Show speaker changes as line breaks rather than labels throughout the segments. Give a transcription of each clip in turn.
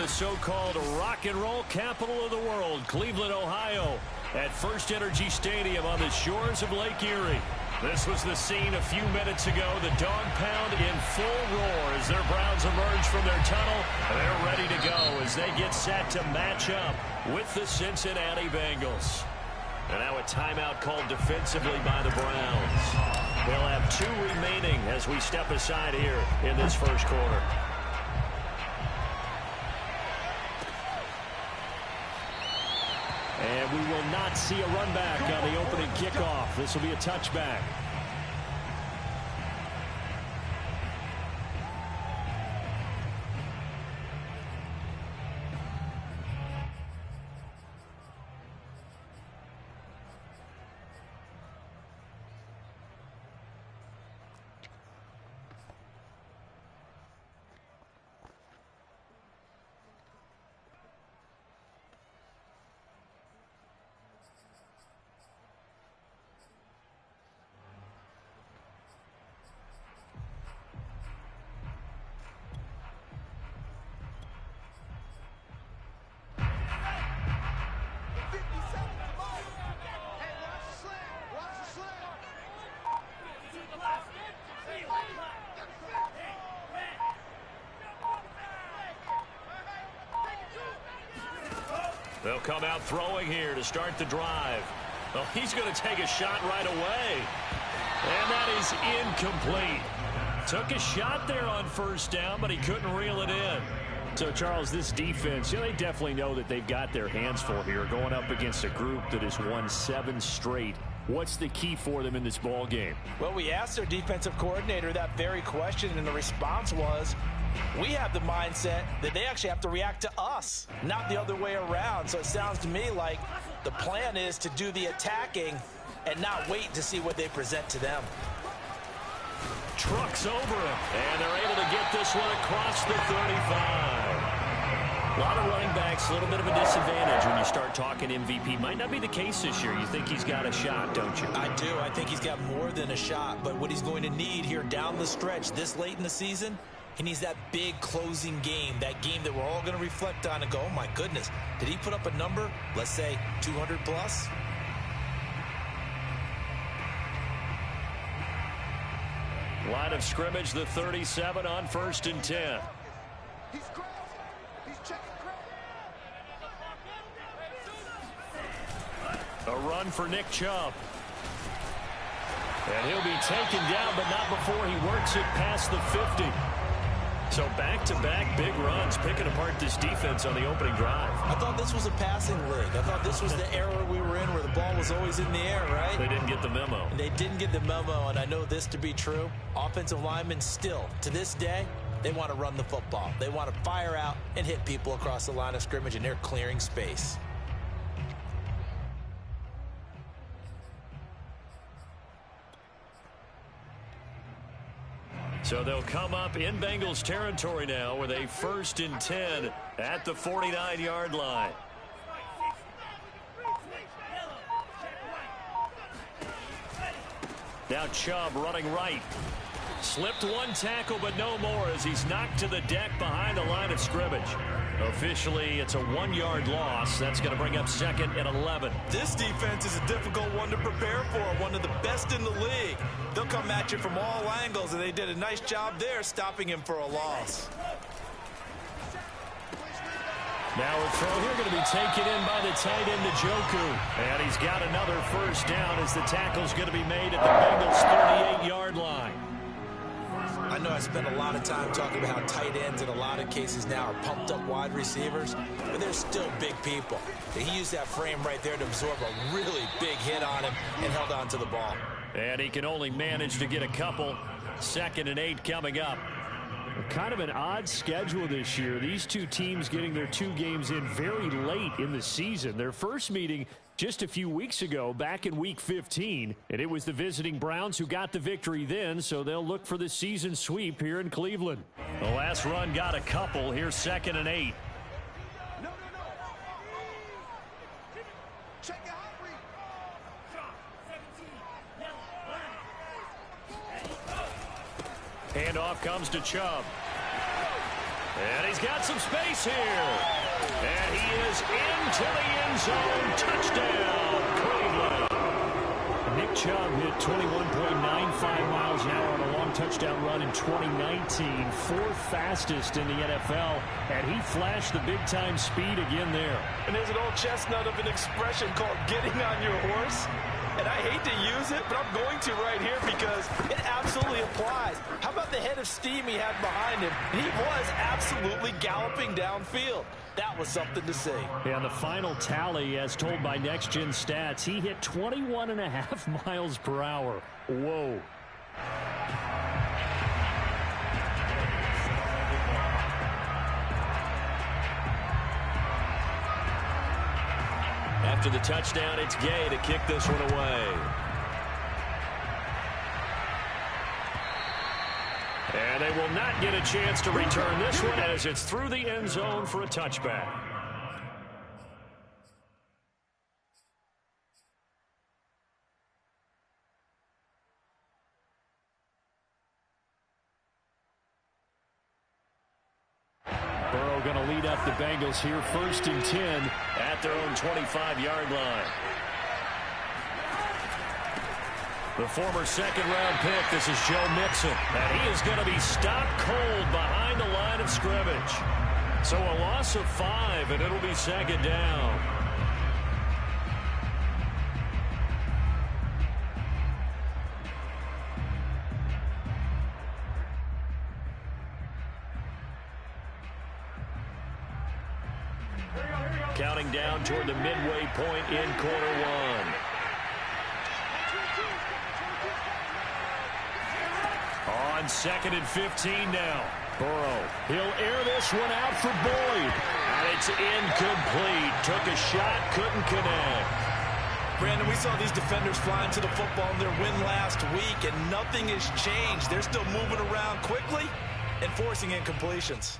the so-called rock and roll capital of the world, Cleveland, Ohio, at First Energy Stadium on the shores of Lake Erie. This was the scene a few minutes ago. The dog pound in full roar as their Browns emerge from their tunnel. They're ready to go as they get set to match up with the Cincinnati Bengals. And now a timeout called defensively by the Browns. They'll have 2 remaining as we step aside here in this first quarter. And we will not see a run back on the opening kickoff. This will be a touchback. They'll come out throwing here to start the drive. Well, he's going to take a shot right away. And that is incomplete. Took a shot there on first down, but he couldn't reel it in. So, Charles, this defense, they definitely know that they've got their hands full here going up against a group that has won 7 straight. What's the key for them in this ball game?
Well, we asked their defensive coordinator that very question, and the response was, we have the mindset that they actually have to react to us, not the other way around. So it sounds to me like the plan is to do the attacking and not wait to see what they present to them.
Trucks over him, and they're able to get this one across the 35. A lot of running backs, a little bit of a disadvantage when you start talking MVP. Might not be the case this year. You think he's got a shot, don't you?
I do. I think he's got more than a shot. But what he's going to need here down the stretch this late in the season, he needs that big closing game, that game that we're all going to reflect on and go, oh, my goodness, did he put up a number, let's say 200 plus?
Line of scrimmage, the 37 on 1st and 10. A run for Nick Chubb. And he'll be taken down, but not before he works it past the 50. So back-to-back big runs, picking apart this defense on the opening drive.
I thought this was a passing league. I thought this was the era we were in where the ball was always in the air, right?
They didn't get the memo.
They didn't get the memo, and I know this to be true. Offensive linemen still, to this day, they want to run the football. They want to fire out and hit people across the line of scrimmage, and they're clearing space.
So they'll come up in Bengals territory now with a 1st and 10 at the 49-yard line. Now Chubb running right. Slipped one tackle, but no more as he's knocked to the deck behind the line of scrimmage. Officially, it's a 1-yard loss. That's going to bring up 2nd and 11.
This defense is a difficult one to prepare for, one of the best in the league. They'll come at you from all angles, and they did a nice job there stopping him for a loss.
Now a throw here going to be taken in by the tight end, Njoku. And he's got another first down as the tackle's going to be made at the Bengals' 38-yard line.
I know I spent a lot of time talking about how tight ends in a lot of cases now are pumped up wide receivers, but they're still big people. He used that frame right there to absorb a really big hit on him and held on to the ball.
And he can only manage to get a couple. 2nd and 8 coming up. Kind of an odd schedule this year. These two teams getting their 2 games in very late in the season. Their first meeting just a few weeks ago, back in Week 15. And it was the visiting Browns who got the victory then, so they'll look for the season sweep here in Cleveland. The last run got a couple. Here's 2nd and 8. Handoff comes to Chubb. And he's got some space here. And he is into the end zone. Touchdown, Cleveland. Nick Chubb hit 21.95 miles an hour on a long touchdown run in 2019. Fourth fastest in the NFL. And he flashed the big-time speed again there.
And there's an old chestnut of an expression called getting on your horse. And I hate to use it, but I'm going to right here because it absolutely applies. How about the head of steam he had behind him? He was absolutely galloping downfield. That was something to see.
Yeah, the final tally, as told by Next Gen Stats, he hit 21.5 miles per hour. Whoa. After the touchdown, it's Gay to kick this one away. And they will not get a chance to return this one as it's through the end zone for a touchback. Burrow going to lead up the Bengals here, 1st and 10 at their own 25-yard line. The former second-round pick, this is Joe Mixon, and he is going to be stopped cold behind the line of scrimmage. So a loss of 5, and it'll be 2nd down. Counting down toward the midway point in quarter one. On 2nd and 15 now. Burrow, he'll air this one out for Boyd. And it's incomplete. Took a shot, couldn't connect.
Brandon, we saw these defenders flying to the football in their win last week, and nothing has changed. They're still moving around quickly and forcing incompletions.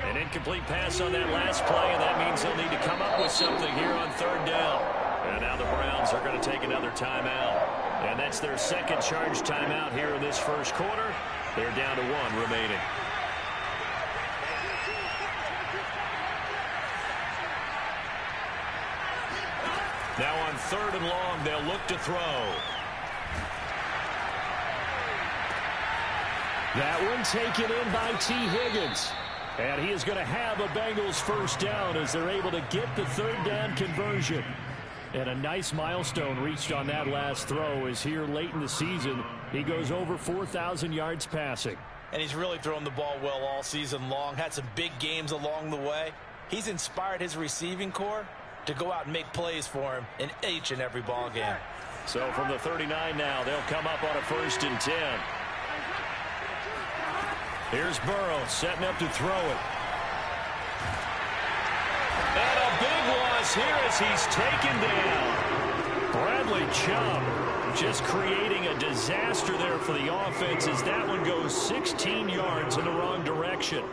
An incomplete pass on that last play, and that means they'll need to come up with something here on 3rd down. And now the Browns are going to take another timeout. And that's their second charge timeout here in this first quarter. They're down to 1 remaining. Now on 3rd and long, they'll look to throw. That one taken in by T. Higgins. And he is going to have a Bengals 1st down as they're able to get the 3rd down conversion. And a nice milestone reached on that last throw is here late in the season. He goes over 4,000 yards passing.
And he's really thrown the ball well all season long. Had some big games along the way. He's inspired his receiving corps to go out and make plays for him in each and every ball game.
So from the 39 now, they'll come up on a 1st and 10. Here's Burrow setting up to throw it. And a big loss here as he's taken down. Bradley Chubb just creating a disaster there for the offense as that one goes 16 yards in the wrong direction.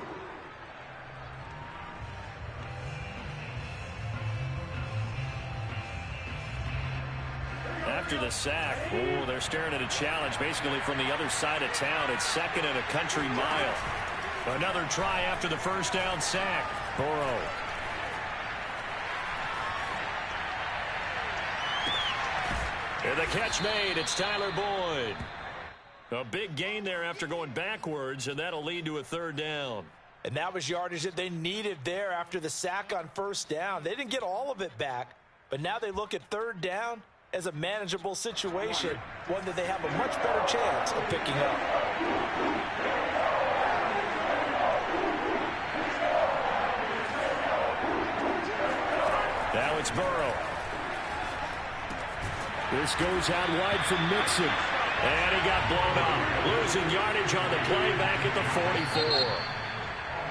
After the sack, oh, they're staring at a challenge basically from the other side of town. It's 2nd and a country mile. Another try after the 1st down sack. Burrow. And the catch made. It's Tyler Boyd. A big gain there after going backwards, and that'll lead to a 3rd down.
And that was yardage that they needed there after the sack on 1st down. They didn't get all of it back, but now they look at 3rd down as a manageable situation, one that they have a much better chance of picking up.
Now it's Burrow. This goes out wide from Mixon. And he got blown up. Losing yardage on the play back at the 44.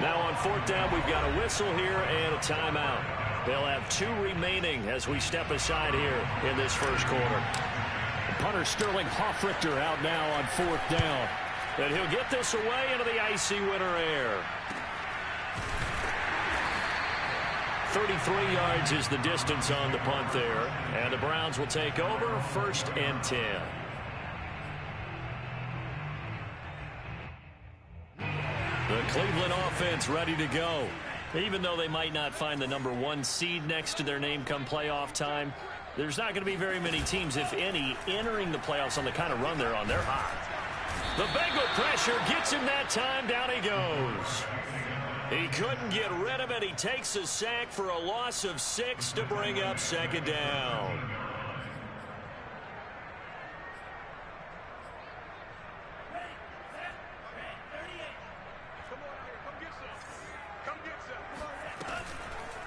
Now on 4th down, we've got a whistle here and a timeout. They'll have 2 remaining as we step aside here in this first quarter. Punter Sterling Hoffrichter out now on 4th down. And he'll get this away into the icy winter air. 33 yards is the distance on the punt there. And the Browns will take over 1st and 10. The Cleveland offense ready to go. Even though they might not find the #1 seed next to their name come playoff time, there's not going to be very many teams, if any, entering the playoffs on the kind of run they're on. They're hot. The Bengal pressure gets him that time. Down he goes. He couldn't get rid of it. He takes a sack for a loss of 6 to bring up 2nd down.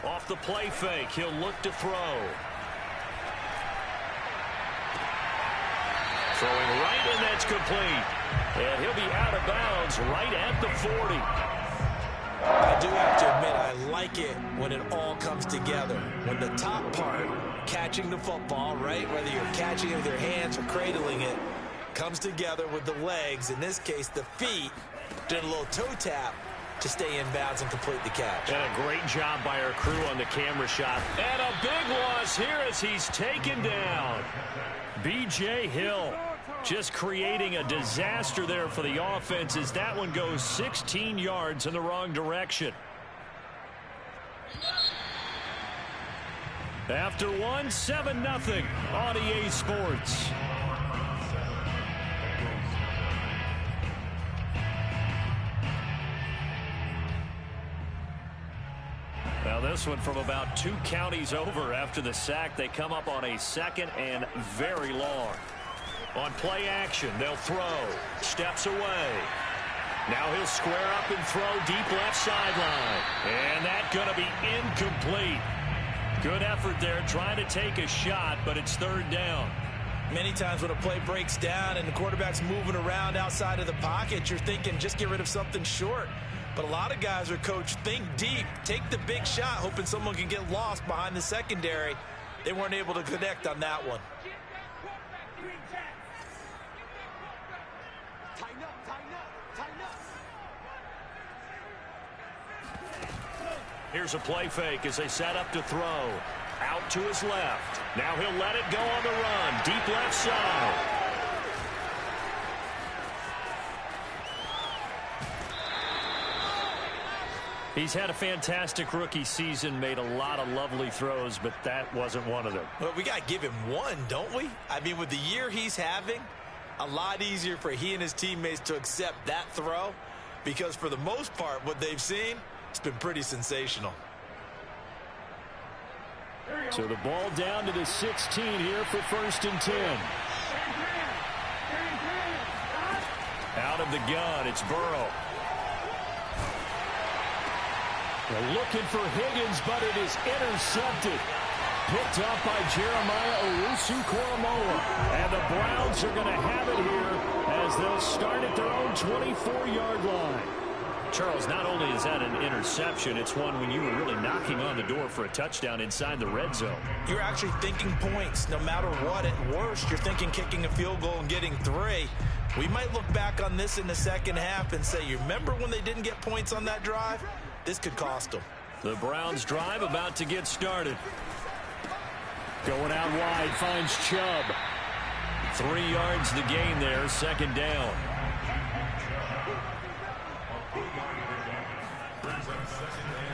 Off the play fake, he'll look to throw. Throwing right, and that's complete. And he'll be out of bounds right at the 40.
I do have to admit, I like it when it all comes together. When the top part, catching the football, right, whether you're catching it with your hands or cradling it, comes together with the legs, in this case the feet, doing a little toe tap to stay in bounds and complete the catch.
And a great job by our crew on the camera shot. And a big loss here as he's taken down. B.J. Hill just creating a disaster there for the offense as that one goes 16 yards in the wrong direction. After one, 7-0 on EA Sports. Now this one from about 2 counties over after the sack. They come up on a 2nd and very long. On play action, they'll throw. Steps away. Now he'll square up and throw deep left sideline. And that's going to be incomplete. Good effort there trying to take a shot, but it's 3rd down.
Many times when a play breaks down and the quarterback's moving around outside of the pocket, you're thinking just get rid of something short. But a lot of guys are coached, think deep, take the big shot, hoping someone can get lost behind the secondary. They weren't able to connect on that one.
Here's a play fake as they set up to throw. Out to his left. Now he'll let it go on the run. Deep left side. He's had a fantastic rookie season, made a lot of lovely throws, but that wasn't one of them.
Well, we got to give him one, don't we? I mean, with the year he's having, a lot easier for he and his teammates to accept that throw because for the most part, what they've seen, it's been pretty sensational.
So the ball down to the 16 here for 1st and 10. Out of the gun, it's Burrow. They're looking for Higgins, but it is intercepted. Picked up by Jeremiah Owusu-Koramoah. And the Browns are going to have it here as they'll start at their own 24-yard line. Charles, not only is that an interception, it's one when you were really knocking on the door for a touchdown inside the red zone.
You're actually thinking points no matter what. At worst, you're thinking kicking a field goal and getting 3. We might look back on this in the second half and say, you remember when they didn't get points on that drive? This could cost them.
The Browns drive about to get started. Going out wide, finds Chubb. 3 yards the gain there, 2nd down.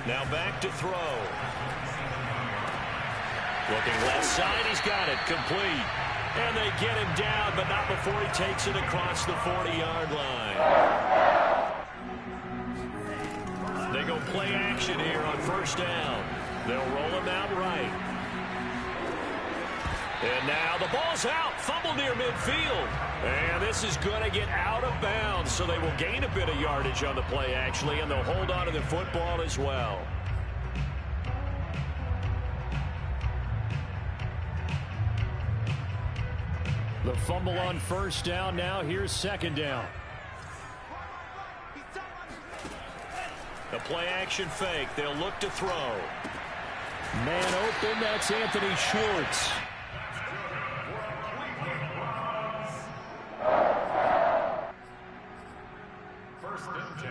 Now back to throw. Looking left side, he's got it, complete. And they get him down, but not before he takes it across the 40-yard line. They go play action here on 1st down. They'll roll him out right. And now the ball's out. Fumble near midfield. And this is going to get out of bounds, so they will gain a bit of yardage on the play, actually, and they'll hold on to the football as well. The fumble on 1st down. Now here's 2nd down. The play action fake. They'll look to throw. Man open. That's Anthony Schwartz.
First and 10.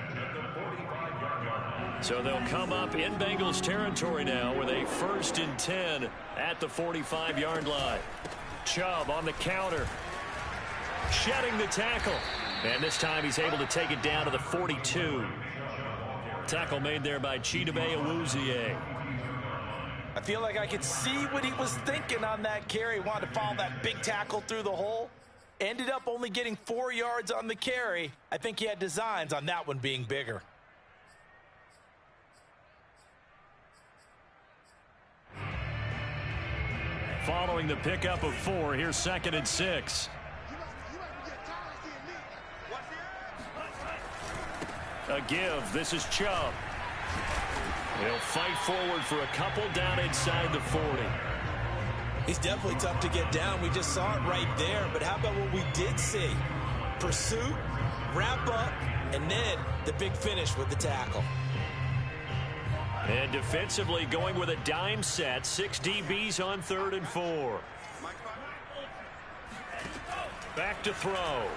So they'll come up in Bengals territory now with a 1st and 10 at the 45-yard line. Chubb on the counter. Shedding the tackle. And this time he's able to take it down to the 42. Tackle made there by Chidobe Awuzie.
I feel like I could see what he was thinking on that carry. He wanted to follow that big tackle through the hole. Ended up only getting 4 yards on the carry. I think he had designs on that one being bigger.
Following the pickup of 4, here's 2nd and 6. A give. This is Chubb. He'll fight forward for a couple down inside the 40.
He's definitely tough to get down. We just saw it right there. But how about what we did see? Pursuit, wrap up, and then the big finish with the tackle.
And defensively going with a dime set. 6 DBs on 3rd and 4. Back to throw.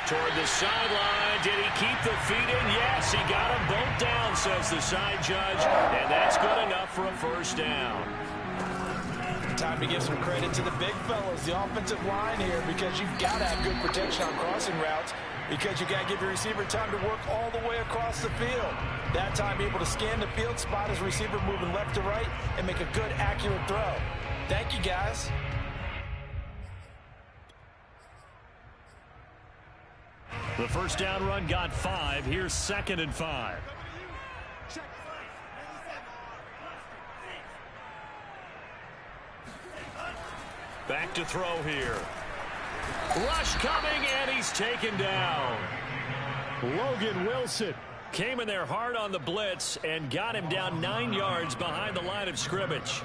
Toward the sideline. Did he keep the feet in? Yes, he got them both down, says the side judge. And that's good enough for a 1st down.
Time to give some credit to the big fellas, the offensive line here, because you've got to have good protection on crossing routes, because you got to give your receiver time to work all the way across the field. That time able to scan the field, spot his receiver moving left to right, and make a good, accurate throw. Thank you, guys.
The 1st down run got 5. Here's 2nd and 5. Back to throw here. Rush coming, and he's taken down. Logan Wilson came in there hard on the blitz and got him down 9 yards behind the line of scrimmage.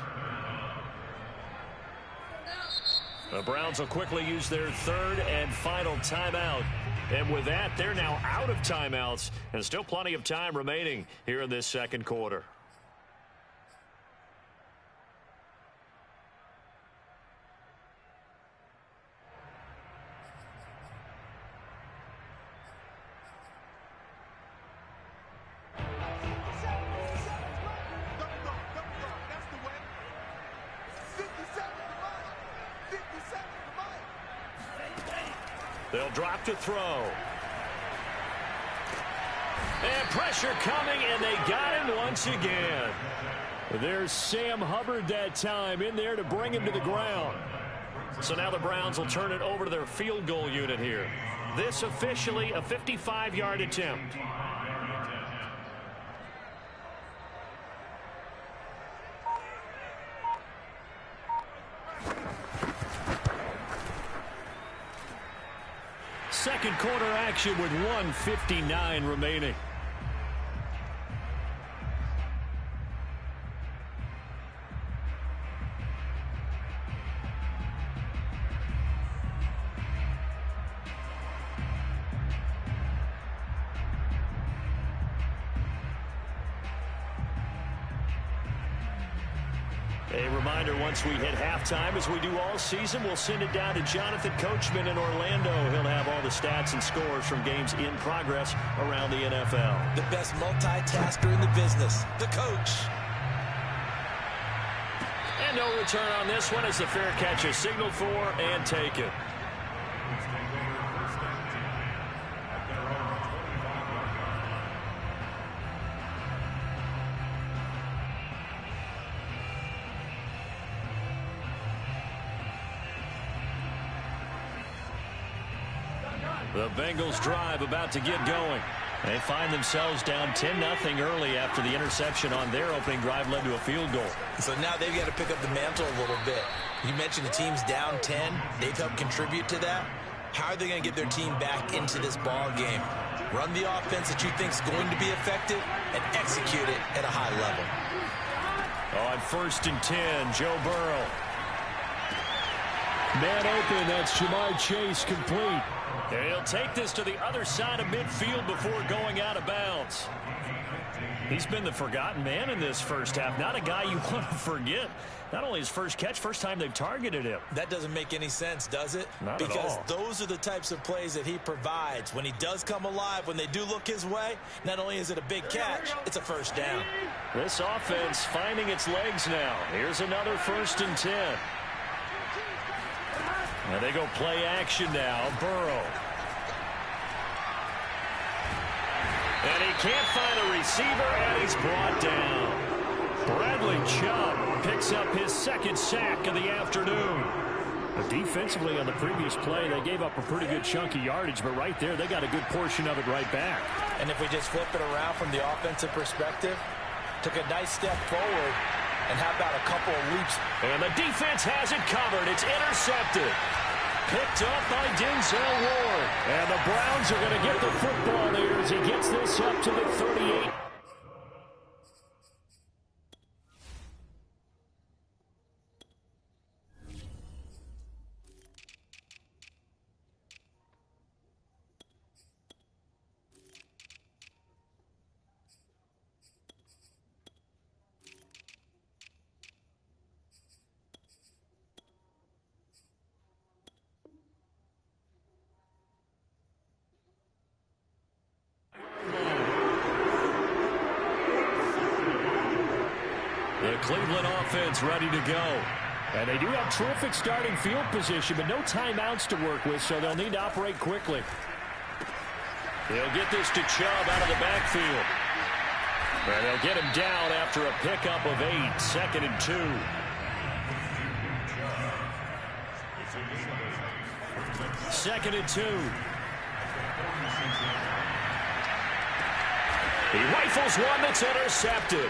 The Browns will quickly use their 3rd and final timeout. And with that, they're now out of timeouts, and still plenty of time remaining here in this 2nd quarter. They'll drop to throw. And pressure coming, and they got him once again. There's Sam Hubbard that time in there to bring him to the ground. So now the Browns will turn it over to their field goal unit here. This officially a 55-yard attempt. Second quarter action with 1:59 remaining. A reminder, once we hit halftime, as we do all season, we'll send it down to Jonathan Coachman in Orlando. He'll have all the stats and scores from games in progress around the NFL.
The best multitasker in the business, the coach.
And no return on this one as the fair catch is signaled for and taken. The Bengals drive about to get going. They find themselves down 10-0 early after the interception on their opening drive led to a field goal.
So now they've got to pick up the mantle a little bit. You mentioned the team's down 10. They've helped contribute to that. How are they going to get their team back into this ball game? Run the offense that you think is going to be effective and execute it at a high level.
On 1st and 10, Joe Burrow. Man open, that's Jamar Chase complete. And he'll take this to the other side of midfield before going out of bounds. He's been the forgotten man in this first half. Not a guy you want to forget. Not only his first catch, first time they've targeted him.
That doesn't make any sense, does it?
Not
because
at all.
Those are the types of plays that he provides. When he does come alive, when they do look his way, not only is it a big catch, it's a first down.
This offense finding its legs now. Here's another 1st and 10. Now they go play action now. Burrow. And he can't find a receiver, and he's brought down. Bradley Chubb picks up his 2nd sack of the afternoon. But defensively on the previous play, they gave up a pretty good chunk of yardage, but right there, they got a good portion of it right back.
And if we just flip it around from the offensive perspective, took a nice step forward, and how about a couple of leaps?
And the defense has it covered. It's intercepted. Picked up by Denzel Ward. And the Browns are going to get the football there as he gets this up to the 38. The Cleveland offense ready to go. And they do have terrific starting field position, but no timeouts to work with, so they'll need to operate quickly. They'll get this to Chubb out of the backfield. And they'll get him down after a pickup of 8, 2nd and 2. Second and 2. He rifles one that's intercepted.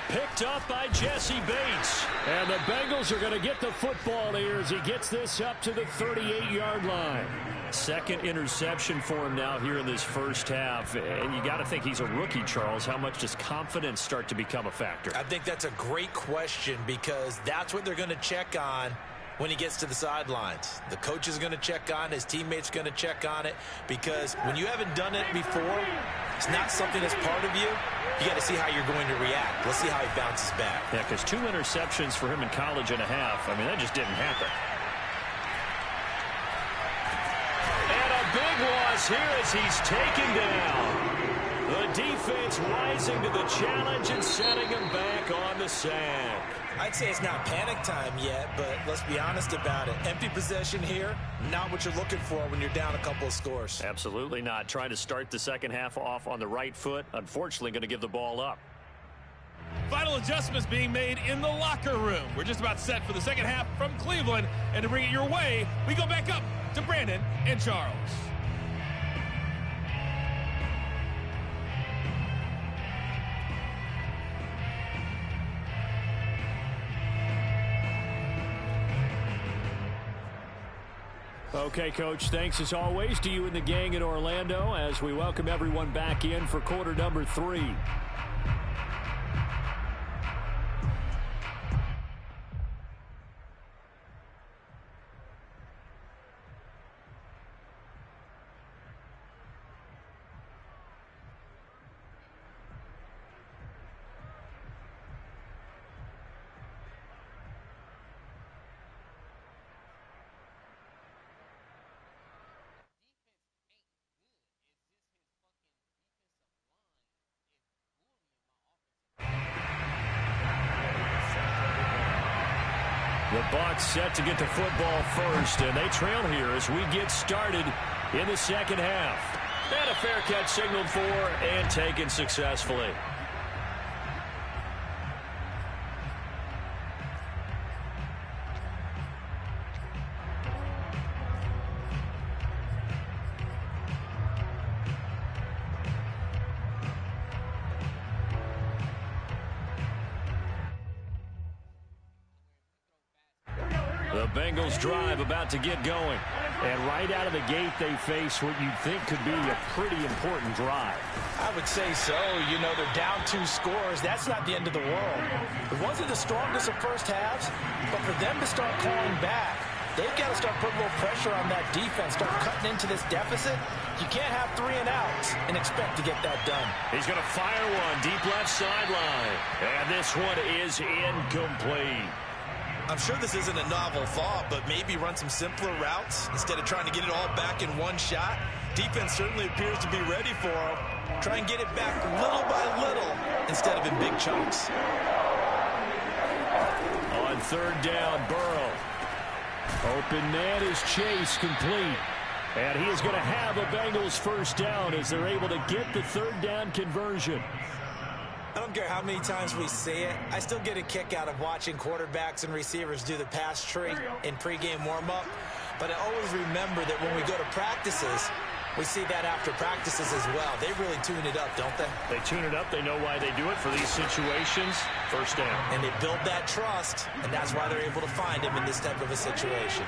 Picked up by Jesse Bates. And the Bengals are going to get the football here as he gets this up to the 38-yard line. 2nd interception for him now here in this first half. And you got to think he's a rookie, Charles. How much does confidence start to become a factor?
I think that's a great question because that's what they're going to check on when he gets to the sidelines. The coach is going to check on, his teammates going to check on it, because when you haven't done it before, it's not something that's part of you. You got to see how you're going to react. Let's see how he bounces back.
Yeah, because 2 interceptions for him in college and a half. I mean, that just didn't happen. And a big loss here as he's taken down. The defense rising to the challenge and setting him back on the sack.
I'd say it's not panic time yet, but let's be honest about it. Empty possession here, not what you're looking for when you're down a couple of scores.
Absolutely not. Trying to start the second half off on the right foot. Unfortunately, going to give the ball up.
Final adjustments being made in the locker room. We're just about set for the second half from Cleveland. And to bring it your way, we go back up to Brandon and Charles.
Okay, Coach, thanks as always to you and the gang in Orlando as we welcome everyone back in for quarter number 3. The Bucs set to get the football first, and they trail here as we get started in the second half. And a fair catch signaled for and taken successfully. The Bengals drive about to get going. And right out of the gate, they face what you'd think could be a pretty important drive.
I would say so. You know, they're down 2 scores. That's not the end of the world. It wasn't the strongest of first halves, but for them to start calling back, They've got to start putting a little pressure on that defense, start cutting into this deficit. You can't have 3 and outs and expect to get that done.
He's going to fire one deep left sideline. And this one is incomplete.
I'm sure this isn't a novel thought, but maybe run some simpler routes instead of trying to get it all back in one shot. Defense certainly appears to be ready for him. Try and get it back little by little instead of in big chunks.
On third down, Burrow. Open man is Chase, complete. And he is going to have a Bengals first down as they're able to get the third down conversion.
I don't care how many times we see it. I still get a kick out of watching quarterbacks and receivers do the pass tree in pregame warm-up. But I always remember that when we go to practices, we see that after practices as well. They really tune it up, don't they?
They tune it up. They know why they do it for these situations. First down.
And they build that trust, and that's why they're able to find him in this type of a situation.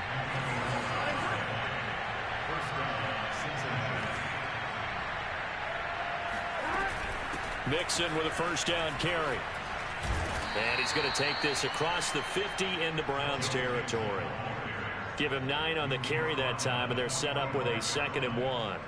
Mixon with a first down carry. And he's going to take this across the 50 into Browns territory. Give him 9 on the carry that time, and they're set up with a 2nd and 1.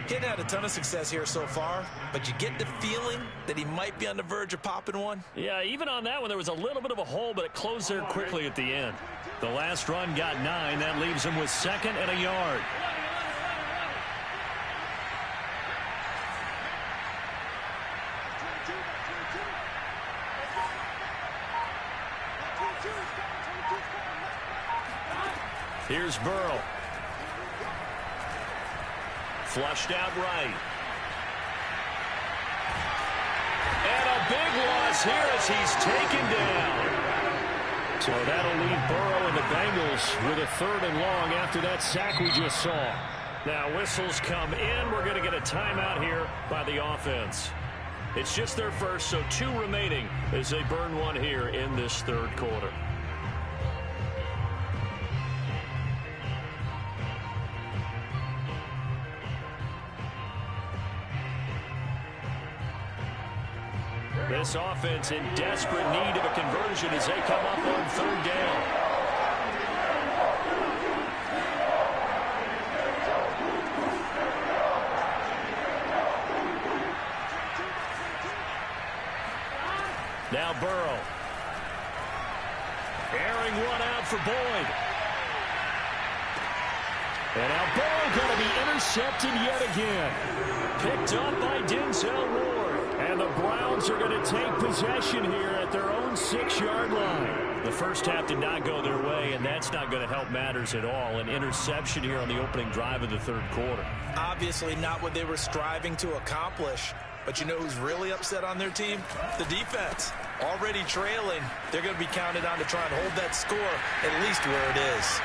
He hadn't had a ton of success here so far, but you get the feeling that he might be on the verge of popping one.
Yeah, even on that one, there was a little bit of a hole, but it closed there quickly at the end. The last run got 9. That leaves him with 2nd and a yard. Here's Burrow. Flushed out right. And a big loss here as he's taken down. So that'll leave Burrow and the Bengals with a 3rd and long after that sack we just saw. Now whistles come in. We're going to get a timeout here by the offense. It's just their first, so 2 remaining as they burn one here in this 3rd quarter. This offense in desperate need of a conversion as they come up on 3rd down. Now Burrow. Airing one out for Boyd. And now Burrow going to be intercepted yet again. Picked up by Denzel Ward. And the Browns are going to take possession here at their own 6-yard line. The first half did not go their way, and that's not going to help matters at all. An interception here on the opening drive of the 3rd quarter.
Obviously not what they were striving to accomplish. But you know who's really upset on their team? The defense. Already trailing. They're going to be counted on to try and hold that score at least where it is.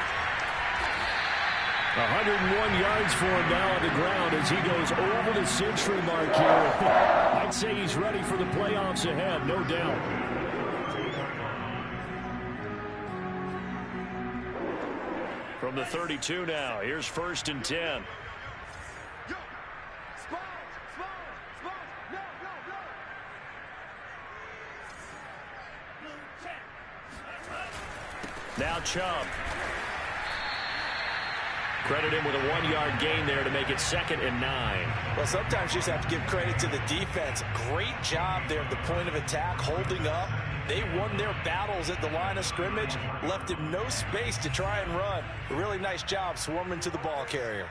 101 yards for him now on the ground as he goes over the century mark here. I'd say he's ready for the playoffs ahead, no doubt. From the 32 now, here's 1st and 10. Now Chubb. Credit him with a 1-yard gain there to make it 2nd and 9.
Well, sometimes you just have to give credit to the defense. Great job there at the point of attack, holding up. They won their battles at the line of scrimmage, left him no space to try and run. A really nice job swarming to the ball carrier.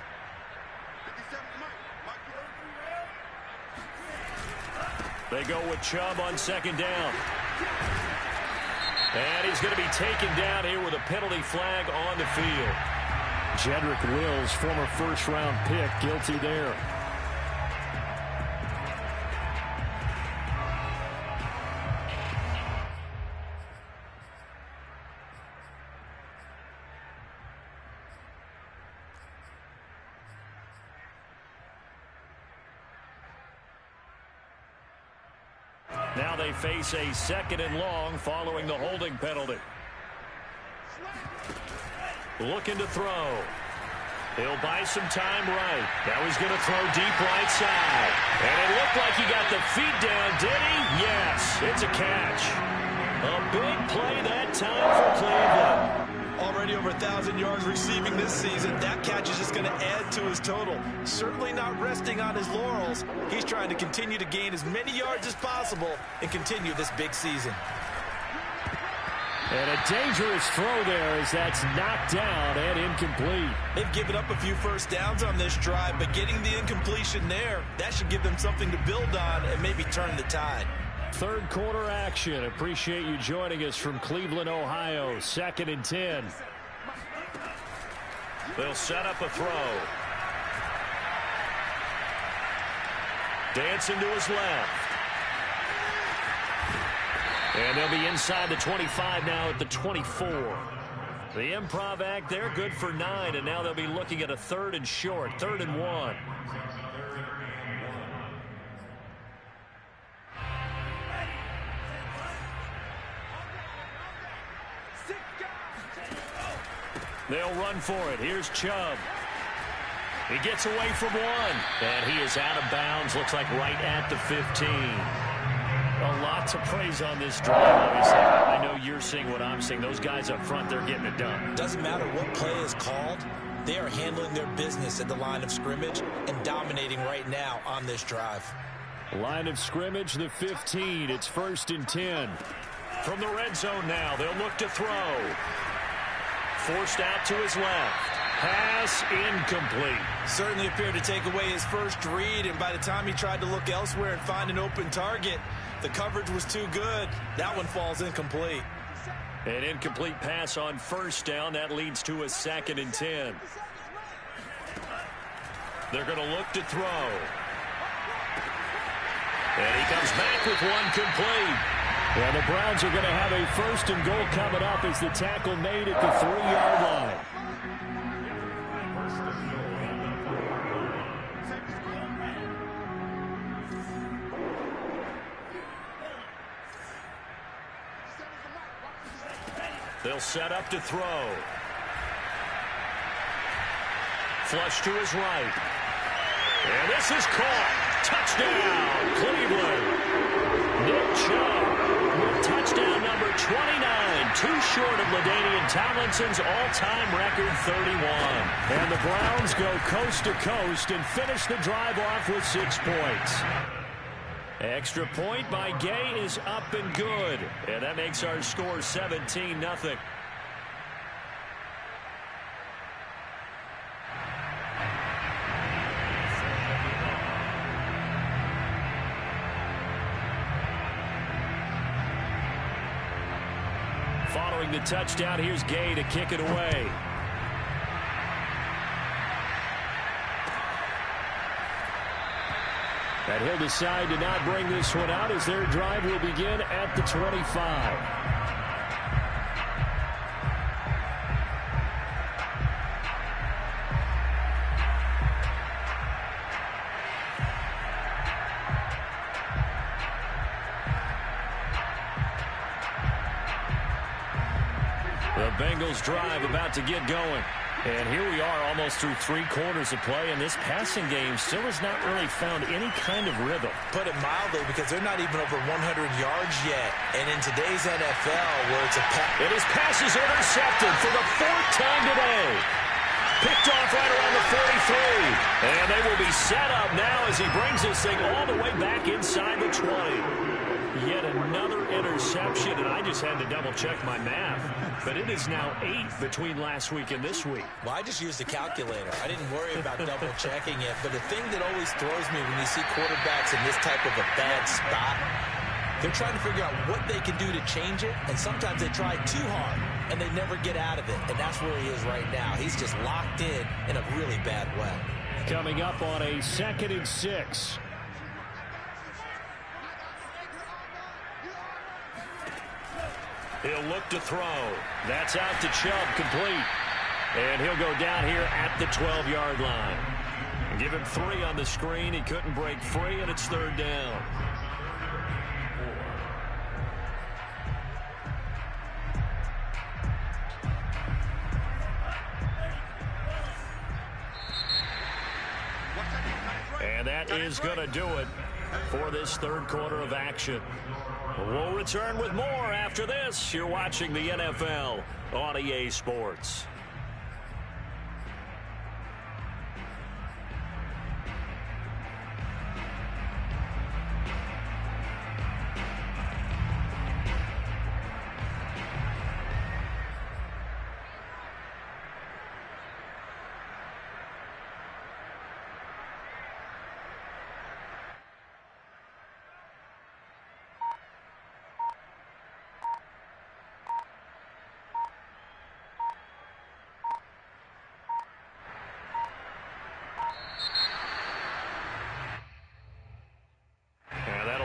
They go with Chubb on 2nd down. And he's going to be taken down here with a penalty flag on the field. Jedrick Wills, former 1st-round pick, guilty there. Now they face a 2nd and long following the holding penalty. Looking to throw. He'll buy some time right. Now he's going to throw deep right side. And it looked like he got the feet down, did he? Yes, it's a catch. A big play that time for Cleveland.
Already over 1,000 yards receiving this season. That catch is just going to add to his total. Certainly not resting on his laurels. He's trying to continue to gain as many yards as possible and continue this big season.
And a dangerous throw there as that's knocked down and incomplete.
They've given up a few first downs on this drive, but getting the incompletion there, that should give them something to build on and maybe turn the tide.
Third quarter action. Appreciate you joining us from Cleveland, Ohio. 2nd and 10. They'll set up a throw. Dancing to his left. And they'll be inside the 25 now at the 24. The improv act there, good for 9, and now they'll be looking at a 3rd and short, 3rd and 1. They'll run for it. Here's Chubb. He gets away from one, and he is out of bounds. Looks like right at the 15. A lot to praise on this drive, obviously. I know you're seeing what I'm seeing. Those guys up front, they're getting it done.
Doesn't matter what play is called. They are handling their business at the line of scrimmage and dominating right now on this drive.
Line of scrimmage, the 15. It's 1st and 10. From the red zone now, they'll look to throw. Forced out to his left. Pass incomplete.
Certainly appeared to take away his first read, and by the time he tried to look elsewhere and find an open target, the coverage was too good. That one falls incomplete.
An incomplete pass on 1st down. That leads to a 2nd and 10. They're going to look to throw. And he comes back with one complete. Well, the Browns are going to have a 1st and goal coming up as the tackle made at the 3-yard line. They'll set up to throw. Flush to his right. And this is caught. Touchdown, Cleveland. Nick Chubb with touchdown number 29. Too short of LaDainian Tomlinson's all-time record 31. And the Browns go coast to coast and finish the drive off with 6 points. Extra point by Gay is up and good. And that makes our score 17-0. Following the touchdown, here's Gay to kick it away. And he'll decide to not bring this one out as their drive will begin at the 25. The Bengals drive about to get going. And here we are almost through 3 quarters of play, and this passing game still has not really found any kind of rhythm.
Put it mildly, because they're not even over 100 yards yet. And in today's NFL, where it's a pass.
And his pass is intercepted for the 4th time today. Picked off right around the 43. And they will be set up now as he brings this thing all the way back inside the 20. Yet another interception, and I just had to double-check my math. But it is now 8 between last week and this week.
Well, I just used the calculator. I didn't worry about double-checking it. But the thing that always throws me when you see quarterbacks in this type of a bad spot, they're trying to figure out what they can do to change it. And sometimes they try too hard, and they never get out of it. And that's where he is right now. He's just locked in a really bad way.
Coming up on a 2nd and 6. He'll look to throw. That's out to Chubb, complete. And he'll go down here at the 12-yard line. Give him 3 on the screen. He couldn't break free, and it's 3rd down. And And that is going to do it for this third quarter of action. We'll return with more after this. You're watching the NFL on EA Sports.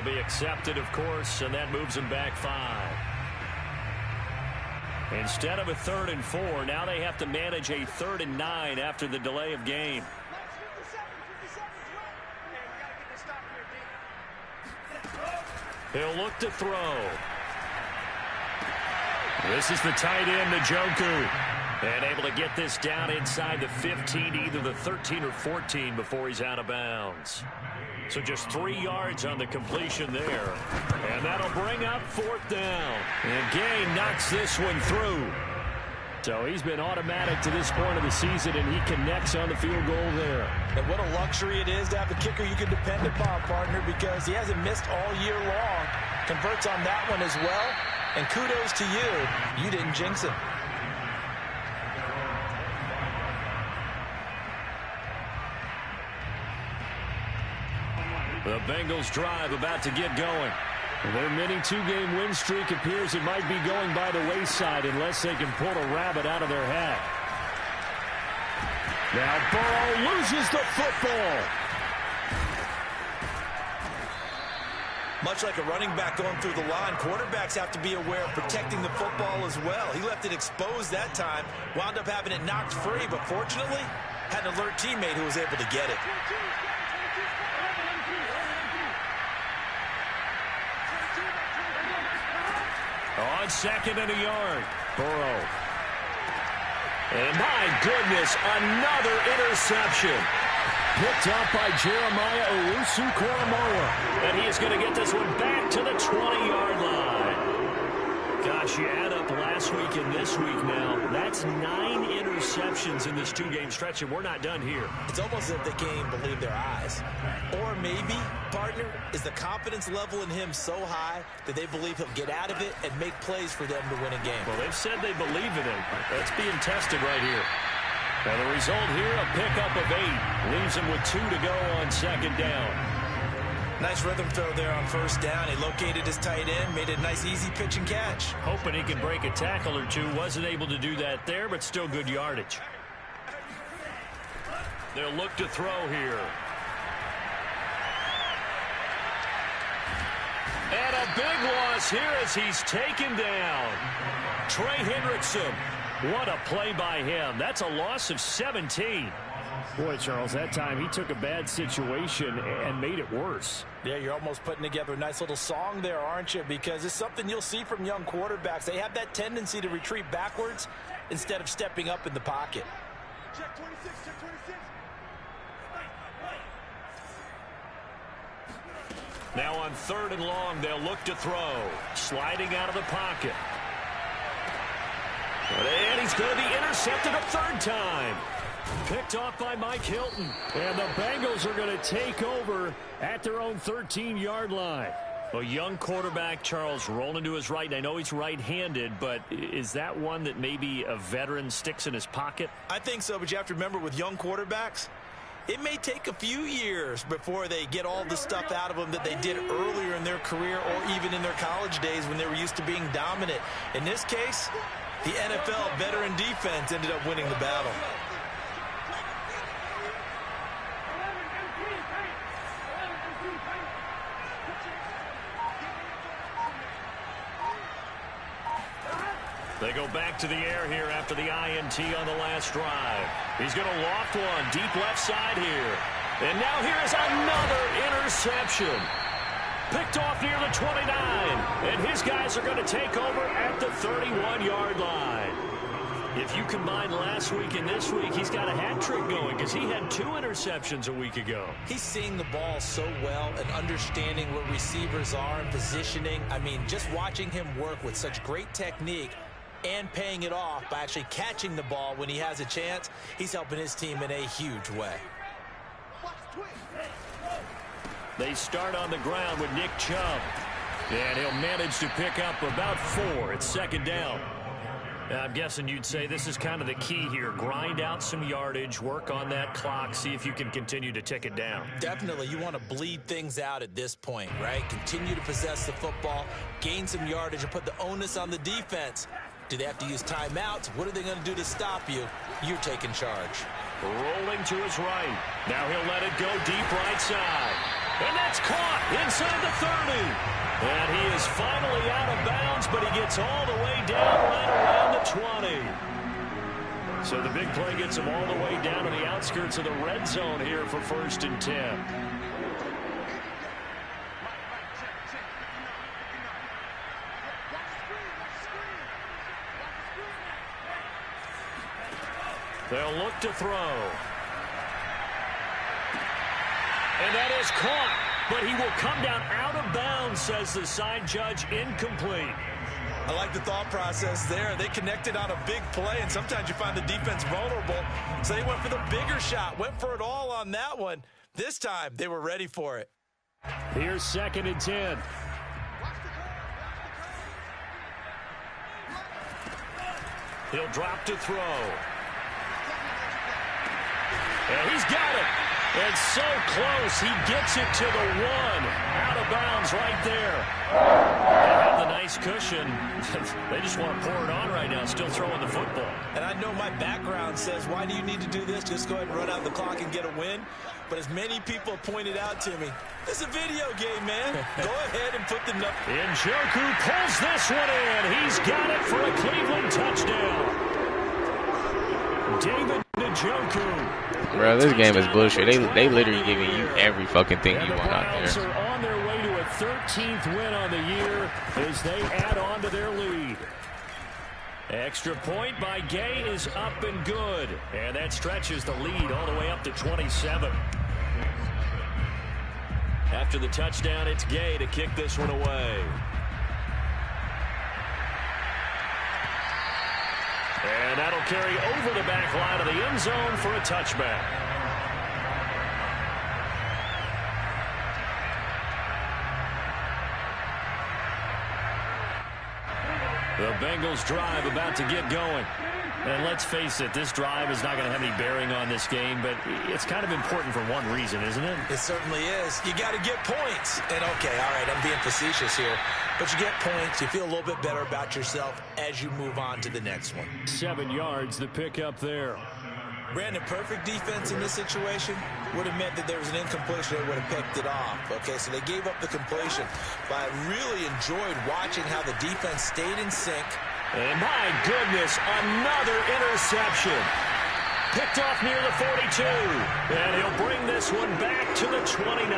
Be accepted, of course, and that moves them back 5. Instead of a 3rd and 4, now they have to manage a 3rd and 9 after the delay of game. He'll look to throw. This is the tight end, Njoku. And able to get this down inside the 15, either the 13 or 14 before he's out of bounds. So just 3 yards on the completion there. And that'll bring up 4th down. And Gay knocks this one through. So he's been automatic to this point of the season, and he connects on the field goal there.
And what a luxury it is to have a kicker you can depend upon, partner, because he hasn't missed all year long. Converts on that one as well. And kudos to you. You didn't jinx it.
The Bengals drive about to get going. Their mini 2-game win streak appears it might be going by the wayside unless they can pull a rabbit out of their hat. Now Burrow loses the football.
Much like a running back going through the line, quarterbacks have to be aware of protecting the football as well. He left it exposed that time, wound up having it knocked free, but fortunately had an alert teammate who was able to get it.
On 2nd and a yard, Burrow. And my goodness, another interception. Picked up by Jeremiah Owusu-Koramoah. And he is going to get this one back to the 20-yard line. Gosh, you add up last week and this week now. That's 9 interceptions in this 2-game stretch, and we're not done here.
It's almost as if they can't even believe their eyes. Or maybe, partner, is the confidence level in him so high that they believe he'll get out of it and make plays for them to win a game.
Well, they've said they believe in him. That's being tested right here. And the result here, a pickup of 8. Leaves him with 2 to go on 2nd down.
Nice rhythm throw there on 1st down. He located his tight end, made a nice easy pitch and catch.
Hoping he can break a tackle or two. Wasn't able to do that there, but still good yardage. They'll look to throw here. And a big loss here as he's taken down. Trey Hendrickson. What a play by him. That's a loss of 17. Boy, Charles, that time he took a bad situation and made it worse.
Yeah, you're almost putting together a nice little song there, aren't you? Because it's something you'll see from young quarterbacks. They have that tendency to retreat backwards instead of stepping up in the pocket.
Check 26, check 26.
Now on 3rd and long, they'll look to throw. Sliding out of the pocket. And he's going to be intercepted a 3rd time. Picked off by Mike Hilton. And the Bengals are going to take over at their own 13-yard line. A young quarterback, Charles, rolling to his right. And I know he's right-handed, but is that one that maybe a veteran sticks in his pocket?
I think so, but you have to remember with young quarterbacks, it may take a few years before they get all the stuff out of them that they did earlier in their career or even in their college days when they were used to being dominant. In this case, the NFL veteran defense ended up winning the battle.
They go back to the air here after the INT on the last drive. He's going to loft one deep left side here. And now here's another interception. Picked off near the 29. And his guys are going to take over at the 31-yard line. If you combine last week and this week, he's got a hat trick going because he had 2 interceptions a week ago.
He's seeing the ball so well and understanding where receivers are and positioning. I mean, just watching him work with such great technique and paying it off by actually catching the ball when he has a chance, he's helping his team in a huge way.
They start on the ground with Nick Chubb. And he'll manage to pick up about 4. It's second down. I'm guessing you'd say this is kind of the key here. Grind out some yardage, work on that clock, see if you can continue to tick it down.
Definitely. You want to bleed things out at this point, right? Continue to possess the football, gain some yardage, and put the onus on the defense. Do they have to use timeouts? What are they going to do to stop you? You're taking charge.
Rolling to his right. Now he'll let it go deep right side. And that's caught inside the 30. And he is finally out of bounds, but he gets all the way down right around the 20. So the big play gets him all the way down to the outskirts of the red zone here for 1st and 10. They'll look to throw. And that is caught. But he will come down out of bounds, says the side judge. Incomplete.
I like the thought process there. They connected on a big play, and sometimes you find the defense vulnerable. So they went for the bigger shot, went for it all on that one. This time, they were ready for it.
Here's 2nd and 10. He'll drop to throw. And he's got it. And so close, he gets it to the 1. Out of bounds right there. They have the nice cushion. They just want to pour it on right now, still throwing the football.
And I know my background says, why do you need to do this? Just go ahead and run out the clock and get a win. But as many people pointed out to me, it's a video game, man. Go ahead and put the number.
Njoku pulls this one in. He's got it for a Cleveland touchdown. David Njoku.
Bro, this game is bullshit. They literally giving you every fucking thing you want out
Browns
there.
are on their way to a 13th win on the year as they add on to their lead. Extra point by Gay is up and good. And that stretches the lead all the way up to 27. After the touchdown, it's Gay to kick this one away. And that'll carry over the back line of the end zone for a touchback. The Bengals drive about to get going. And let's face it, this drive is not going to have any bearing on this game, but it's kind of important for one reason, isn't it?
It certainly is. You got to get points. And okay, all right, I'm being facetious here. But you get points, you feel a little bit better about yourself as you move on to the next one.
7 yards, the pickup there.
Brandon, perfect defense in this situation would have meant that there was an incompletion. They would have picked it off. Okay, so they gave up the completion. But I really enjoyed watching how the defense stayed in sync.
And my goodness, another interception. Picked off near the 42. And he'll bring this one back to the 29.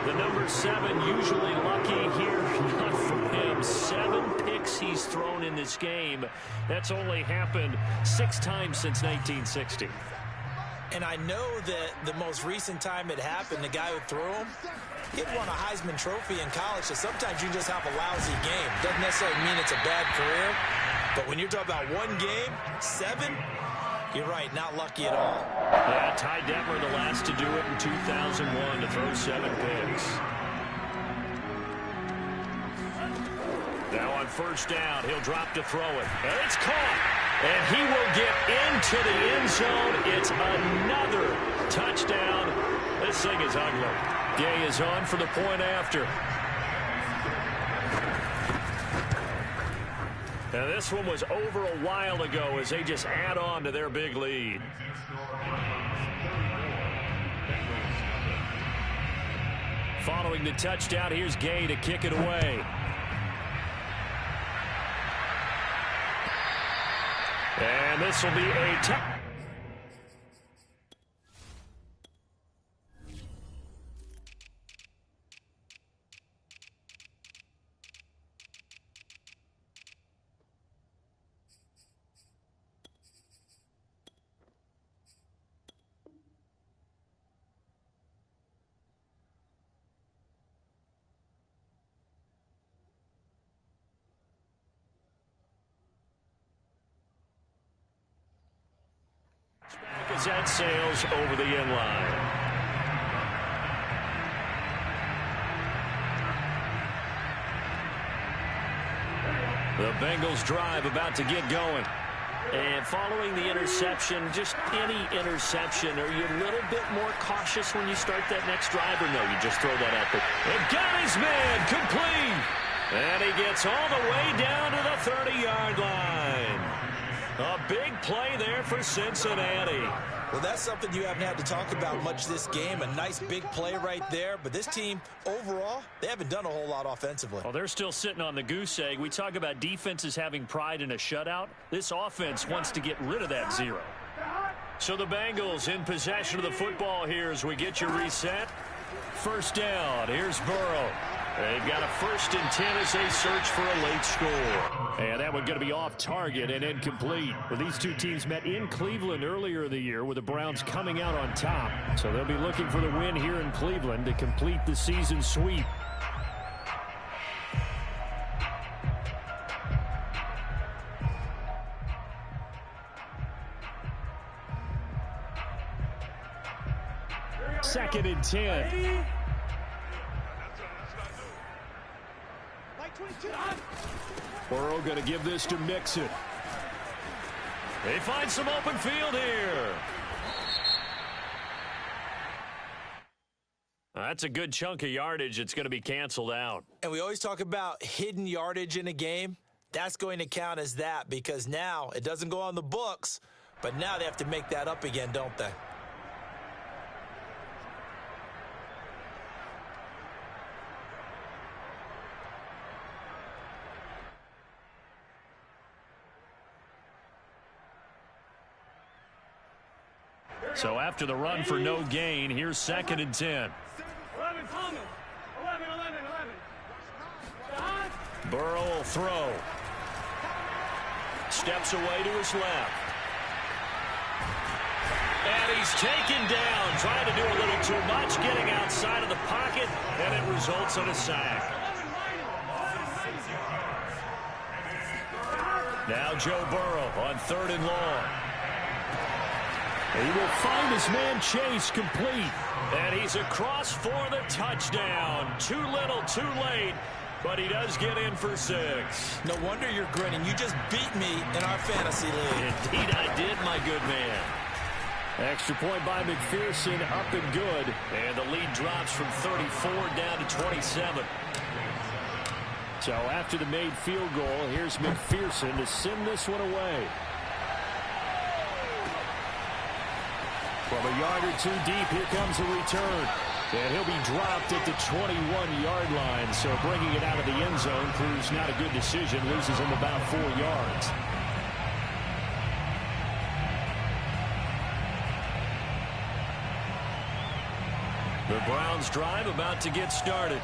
The number 7 usually lucky here. Not for him. 7 picks he's thrown in this game. That's only happened 6 times since 1960.
And I know that the most recent time it happened, the guy who threw him, he had won a Heisman Trophy in college, so sometimes you just have a lousy game. Doesn't necessarily mean it's a bad career, but when you're talking about one game, 7, you're right, not lucky at all.
Yeah, Ty Detmer, the last to do it in 2001, to throw 7 picks. Now on first down, he'll drop to throw it. And it's caught. And he will get into the end zone. It's another touchdown. This thing is ugly. Gay is on for the point after. Now this one was over a while ago as they just add on to their big lead. Following the touchdown, here's Gay to kick it away. And this will be a touchdown. as that sails over the end line. The Bengals drive about to get going. And following the interception, just any interception, are you a little bit more cautious when you start that next drive, or no, you just throw that out there? And got his man complete. And he gets all the way down to the 30-yard line. A big play there for Cincinnati.
Well, that's something you haven't had to talk about much this game. A nice big play right there. But this team, overall, they haven't done a whole lot offensively.
Well, they're still sitting on the goose egg. We talk about defenses having pride in a shutout. This offense wants to get rid of that 0. So the Bengals in possession of the football here as we get you reset. First down. Here's Burrow. They've got a 1st and 10 as they search for a late score. And that one going to be off target and incomplete. Well, these two teams met in Cleveland earlier in the year with the Browns coming out on top. So they'll be looking for the win here in Cleveland to complete the season sweep. Second and 10. Burrow going to give this to Mixon. They find some open field here. That's a good chunk of yardage. It's going to be canceled out.
And we always talk about hidden yardage in a game. That's going to count as that because now it doesn't go on the books, but now they have to make that up again, don't they?
So after the run for no gain, here's 2nd and 10. Burrow will throw. Steps away to his left. And he's taken down, trying to do a little too much, getting outside of the pocket, and it results in a sack. Now Joe Burrow on 3rd and long. He will find his man Chase complete. And he's across for the touchdown. Too little, too late. But he does get in for 6.
No wonder you're grinning. You just beat me in our fantasy league.
Indeed I did, my good man. Extra point by McPherson, up and good. And the lead drops from 34 down to 27. So after the made field goal, here's McPherson to send this one away. From a yard or 2 deep, here comes a return. And he'll be dropped at the 21-yard line. So bringing it out of the end zone proves not a good decision. Loses him about 4 yards. The Browns drive about to get started.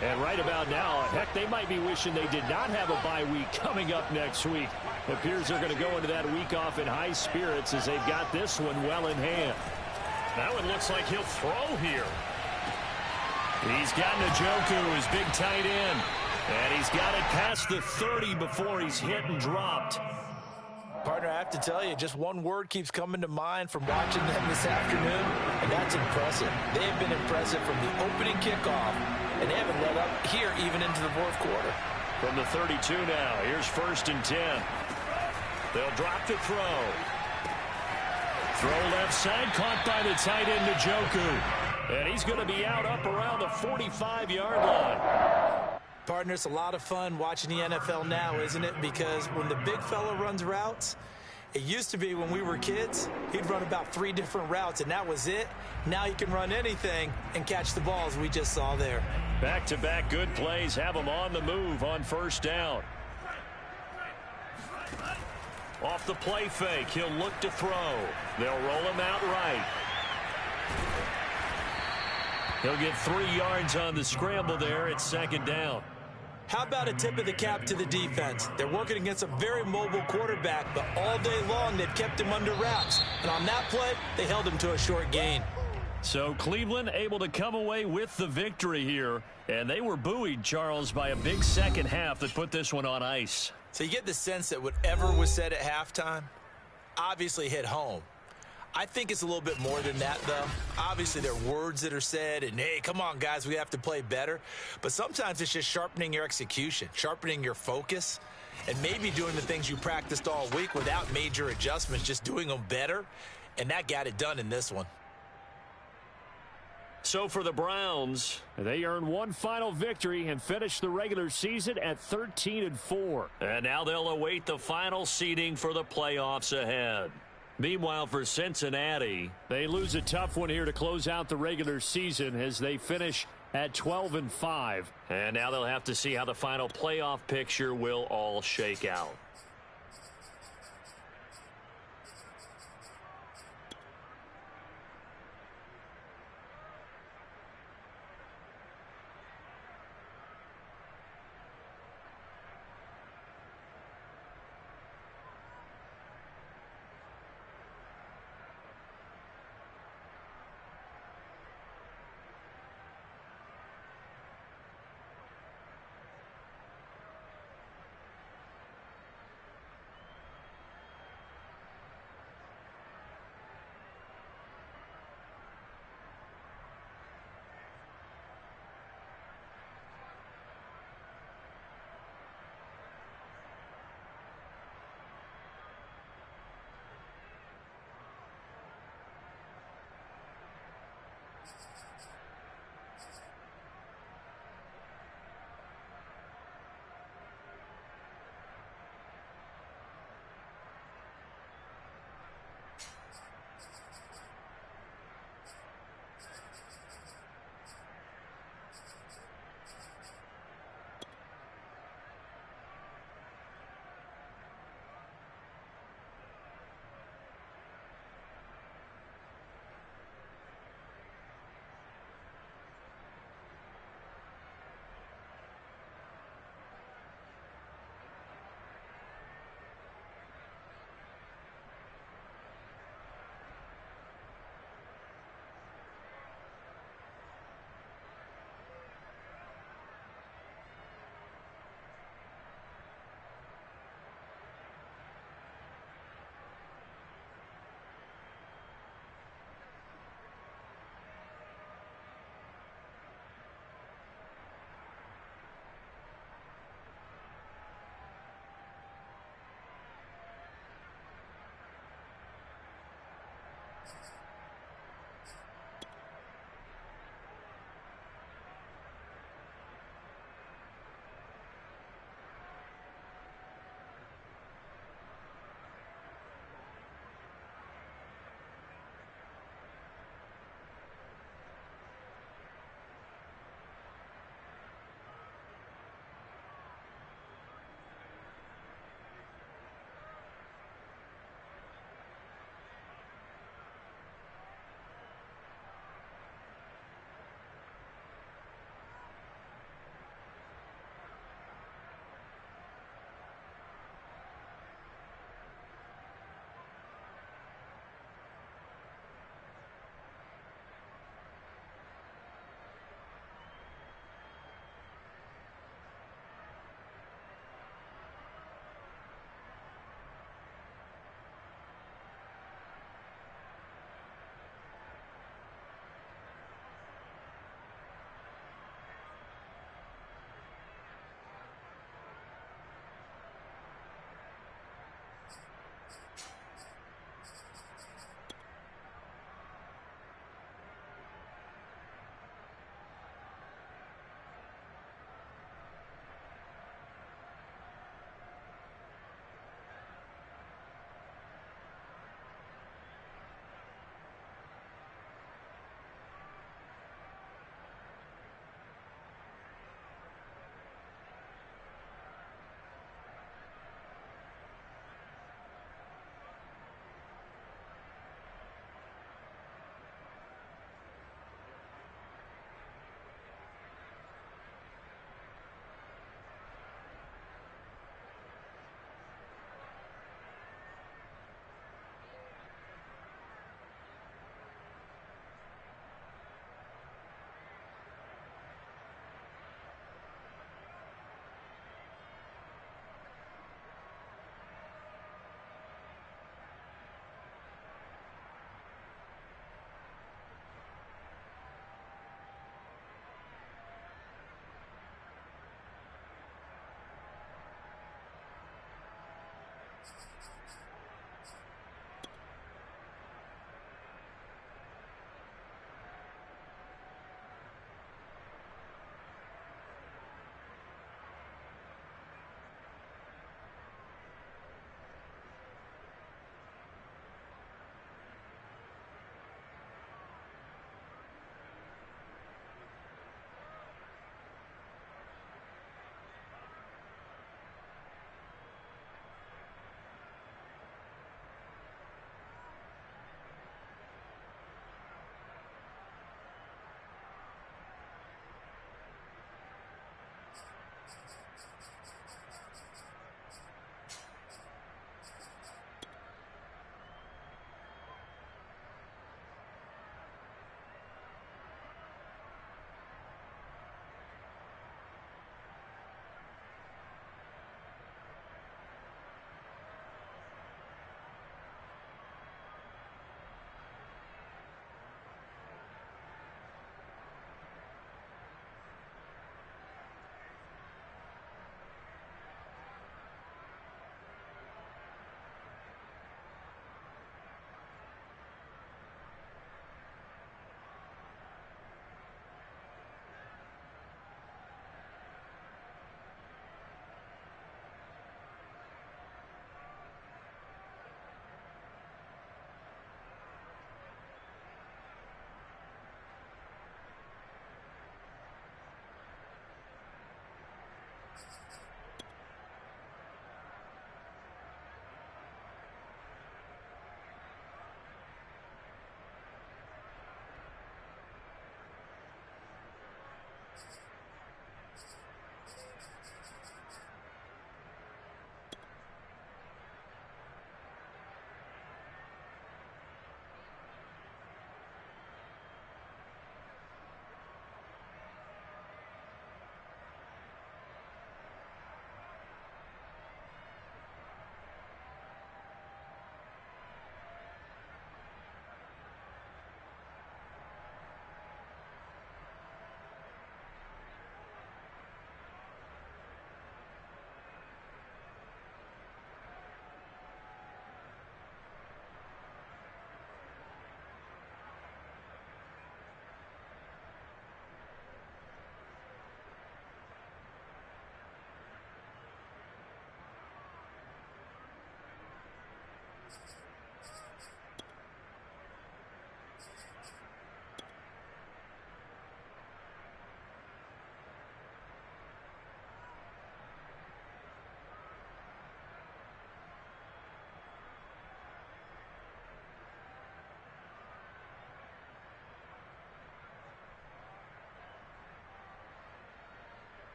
And right about now, heck, they might be wishing they did not have a bye week coming up next week. It appears they're going to go into that week off in high spirits as they've got this one well in hand. That one looks like he'll throw here. He's got Njoku, his big tight end. And he's got it past the 30 before he's hit and dropped.
Partner, I have to tell you, just one word keeps coming to mind from watching them this afternoon, and that's impressive. They have been impressive from the opening kickoff, and they haven't let up here even into the fourth quarter.
From the 32 now, here's 1st and 10. They'll drop the throw. Throw left side, caught by the tight end Njoku. And he's going to be out up around the 45-yard line.
Partner, it's a lot of fun watching the NFL now, isn't it? Because when the big fella runs routes, it used to be when we were kids, he'd run about 3 different routes, and that was it. Now he can run anything and catch the balls we just saw there.
Back-to-back good plays have him on the move on 1st down. Off the play fake, he'll look to throw. They'll roll him out right. He'll get 3 yards on the scramble there at 2nd down.
How about a tip of the cap to the defense? They're working against a very mobile quarterback, but all day long they've kept him under wraps. And on that play, they held him to a short gain.
So Cleveland able to come away with the victory here. And they were buoyed, Charles, by a big second half that put this one on ice.
So you get the sense that whatever was said at halftime obviously hit home.
I think it's a little bit more than that, though. Obviously, there are words that are said, and, hey, come on, guys, we have to play better. But sometimes it's just sharpening your execution, sharpening your focus, and maybe doing the things you practiced all week without major adjustments, just doing them better. And that got it done in this one.
So for the Browns, they earn one final victory and finish the regular season at 13-4. And now they'll await the final seeding for the playoffs ahead. Meanwhile, for Cincinnati, they lose a tough one here to close out the regular season as they finish at 12-5. And now they'll have to see how the final playoff picture will all shake out.